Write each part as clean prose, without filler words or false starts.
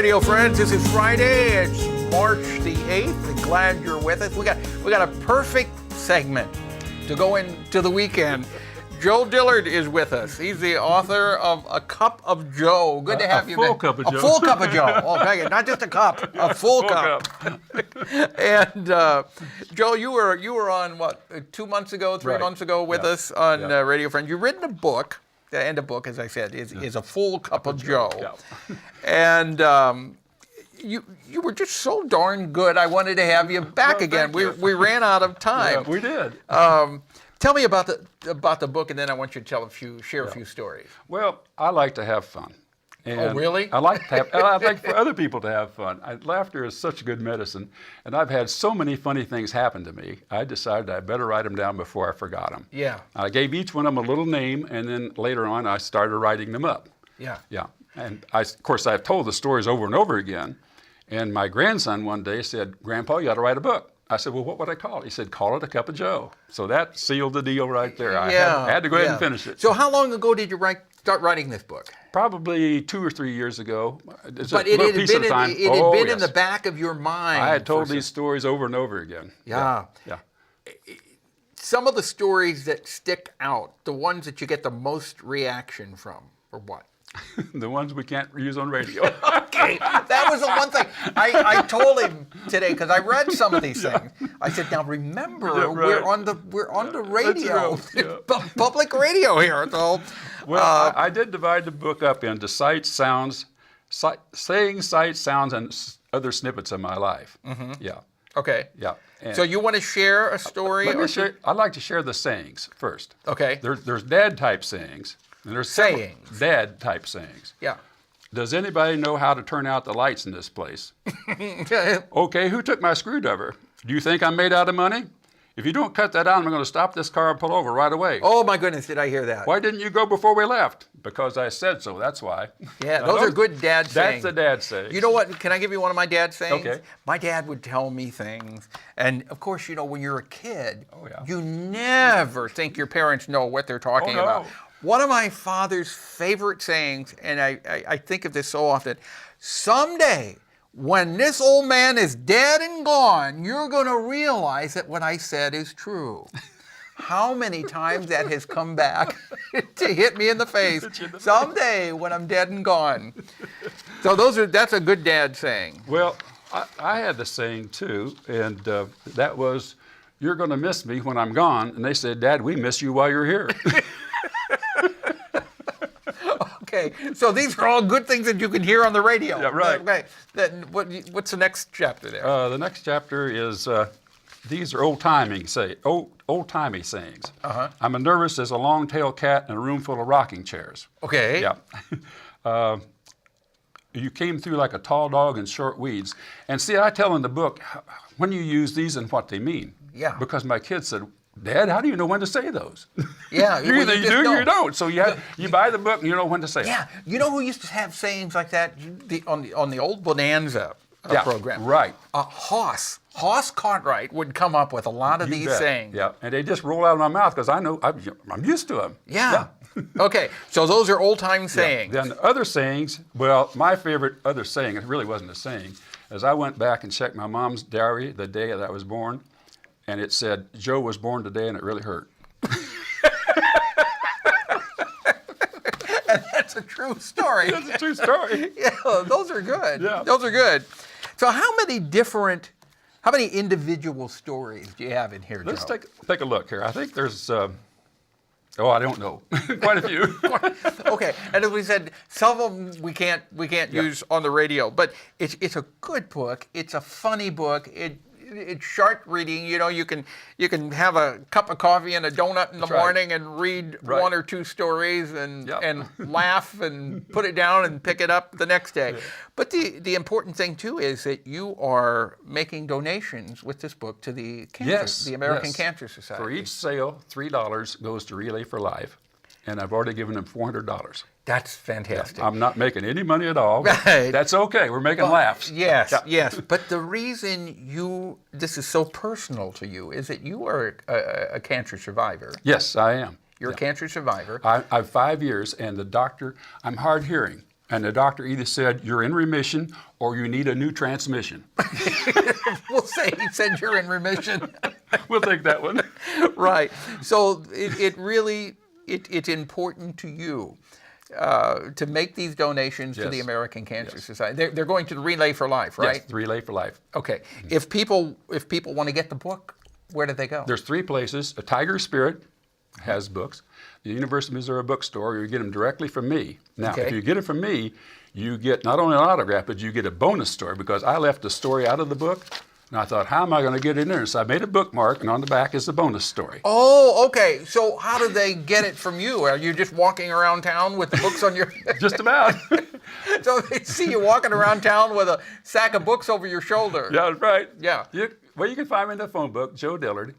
radio friends. This is Friday. It's March the 8th. Glad you're with us. We got a perfect segment to go into the weekend. Joe Dillard is with us. He's the author of A Cup of Joe. Good to have you. A full cup of Joe. A full cup of Joe. Okay, not just a cup, a full cup. And Joe, you were on what, 2 months ago, 3 months ago with us on Radio Friends. You've written a book. And a book, as I said, is A Full Cup of Joe. Yeah. And you were just so darn good. I wanted to have you back again. We ran out of time. Yeah, we did. Tell me about the book, and then I want you to share a few stories. Well, I like to have fun. And oh, really? I like for other people to have fun. Laughter is such good medicine, and I've had so many funny things happen to me. I decided I better write them down before I forgot them. Yeah. I gave each one of them a little name, and then later on I started writing them up. Yeah. Yeah. And of course, I've told the stories over and over again. And my grandson one day said, "Grandpa, you ought to write a book." I said, "Well, what would I call it?" He said, "Call it A Cup of Joe." So that sealed the deal right there. I had to go ahead and finish it. So how long ago did you start writing this book? Probably 2 or 3 years ago. But it had been in the back of your mind. I had told these stories over and over again. Yeah. Some of the stories that stick out, the ones that you get the most reaction from, or what? The ones we can't use on radio. Okay, that was the one thing. I told him today, because I read some of these things. I said, now remember, we're on the radio, public radio here. So, well, I did divide the book up into sights, sounds, sayings, sights, sounds, and other snippets of my life. Mm-hmm. Yeah. Okay. Yeah. And so you want to share a story? I'd like to share the sayings first. Okay. There's dad type sayings. And there's sayings. Dad type sayings. Yeah. Does anybody know how to turn out the lights in this place? Okay, who took my screwdriver? Do you think I'm made out of money? If you don't cut that out, I'm going to stop this car and pull over right away. Oh my goodness, did I hear that? Why didn't you go before we left? Because I said so, that's why. Yeah, those are good dad sayings. That's the dad sayings. You know what, can I give you one of my dad sayings? Okay. My dad would tell me things, and of course, when you're a kid, you never think your parents know what they're talking about. One of my father's favorite sayings, and I think of this so often, someday, when this old man is dead and gone, you're going to realize that what I said is true. How many times that has come back to hit me in the face. Someday, when I'm dead and gone. So that's a good dad saying. Well, I had the saying too, and that was, "You're going to miss me when I'm gone." And they said, "Dad, we miss you while you're here." Okay, so these are all good things that you can hear on the radio. Yeah, right. Okay, what's the next chapter there? The next chapter is, these are old-timey sayings. Uh-huh. I'm as nervous as a long-tailed cat in a room full of rocking chairs. Okay. Yeah. You came through like a tall dog in short weeds. And see, I tell in the book when you use these and what they mean. Yeah. Because my kids said, "Dad, how do you know when to say those?" Yeah. You either do or you don't. So you buy the book and you know when to say it. Yeah. You know who used to have sayings like that on the old Bonanza program? Right. Hoss Cartwright would come up with a lot of these sayings. Yeah. And they just roll out of my mouth because I know I'm used to them. Yeah. Okay. So those are old-time sayings. Yeah. Then the other sayings, well, my favorite other saying, it really wasn't a saying, is I went back and checked my mom's diary the day that I was born, and it said, "Joe was born today and it really hurt." And that's a true story. That's a true story. Yeah, those are good. Yeah. Those are good. So how many individual stories do you have in here, Joe? Let's take a look here. I think there's, I don't know, quite a few. Okay, and as we said, some of them we can't use on the radio, but it's a good book. It's a funny book. It's sharp reading. You can have a cup of coffee and a donut in the morning and read one or two stories and laugh and put it down and pick it up the next day. Yeah. But the important thing too is that you are making donations with this book to the American Cancer Society. For each sale, $3 goes to Relay for Life, and I've already given them $400. That's fantastic. I'm not making any money at all. Right. That's okay. We're making laughs. Yes. But the reason this is so personal to you is that you are a cancer survivor. Yes, I am. You're a cancer survivor. I have 5 years, and the doctor, I'm hard hearing. And the doctor either said, you're in remission or you need a new transmission. We'll say he said you're in remission. We'll take that one. Right. So it's important to you to make these donations to the American Cancer Society. They're going to the Relay for Life, right? Yes, the Relay for Life. Okay. If people want to get the book, where do they go? There's 3 places. A Tiger Spirit has books. The University of Missouri bookstore, you get them directly from me. Now, if you get them from me, you get not only an autograph, but you get a bonus story, because I left the story out of the book. And I thought, how am I going to get in there? So I made a bookmark, and on the back is the bonus story. Oh, okay. So how do they get it from you? Are you just walking around town with the books on your... Just about. So they see you walking around town with a sack of books over your shoulder. Yeah, that's right. Yeah. You can find me in the phone book, Joe Dillard.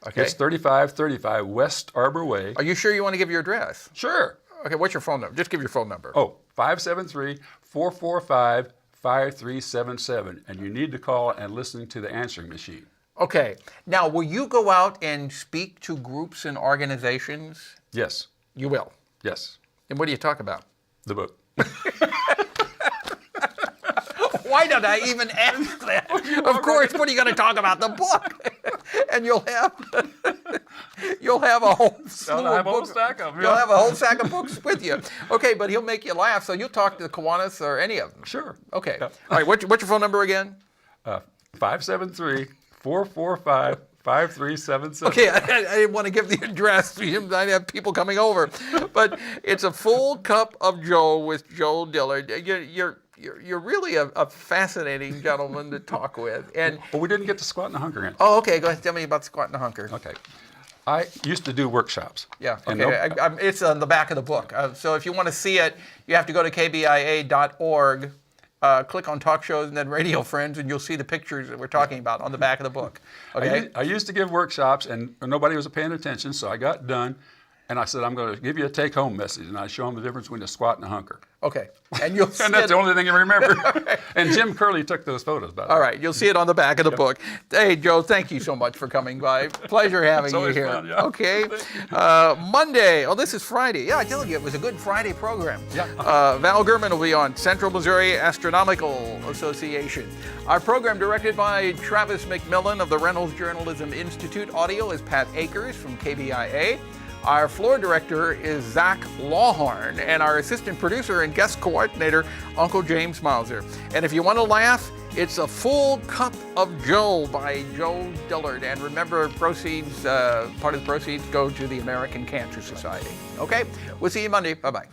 Okay. It's 3535 West Arbor Way. Are you sure you want to give your address? Sure. Okay, what's your phone number? Just give your phone number. Oh, 573-445-5377. And you need to call and listen to the answering machine. Okay. Now, will you go out and speak to groups and organizations? Yes. You will? Yes. And what do you talk about? The book. Why did I even ask that? Of course, what are you going to talk about? The book. And you'll have a whole slew of books. You'll have a whole stack of books with you. Okay, but he'll make you laugh, so you'll talk to the Kiwanis or any of them. Sure. Okay. Yep. All right, what's your phone number again? 573-445-5377. Okay, I didn't want to give the address. I'd have people coming over. But it's a full cup of Joe with Joe Dillard. You're really a fascinating gentleman to talk with. But we didn't get to Squat and Hunker in. Oh, okay. Go ahead. Tell me about Squat and Hunker. Okay. I used to do workshops. Yeah. Okay. It's on the back of the book. So if you want to see it, you have to go to kbia.org, click on Talk Shows and then Radio Friends, and you'll see the pictures that we're talking about on the back of the book. Okay. I used to give workshops, and nobody was paying attention, so I got done. And I said, I'm going to give you a take-home message. And I show them the difference between a squat and a hunker. Okay. And you'll see And that's it. the only thing I remember. And Jim Curley took those photos, by the way. All right. You'll see it on the back of the book. Hey, Joe, thank you so much for coming by. Pleasure having you here. Fun, yeah. Okay. Monday. Oh, this is Friday. Yeah, I told you it was a good Friday program. Yeah. Val Gurman will be on Central Missouri Astronomical Association. Our program directed by Travis McMillen of the Reynolds Journalism Institute. Audio is Pat Akers from KBIA. Our floor director is Zach Lawhorn, and our assistant producer and guest coordinator, Uncle James Mauser. And if you want to laugh, it's a full cup of Joe by Joe Dillard. And remember, proceeds, part of the proceeds go to the American Cancer Society. Okay? We'll see you Monday. Bye-bye.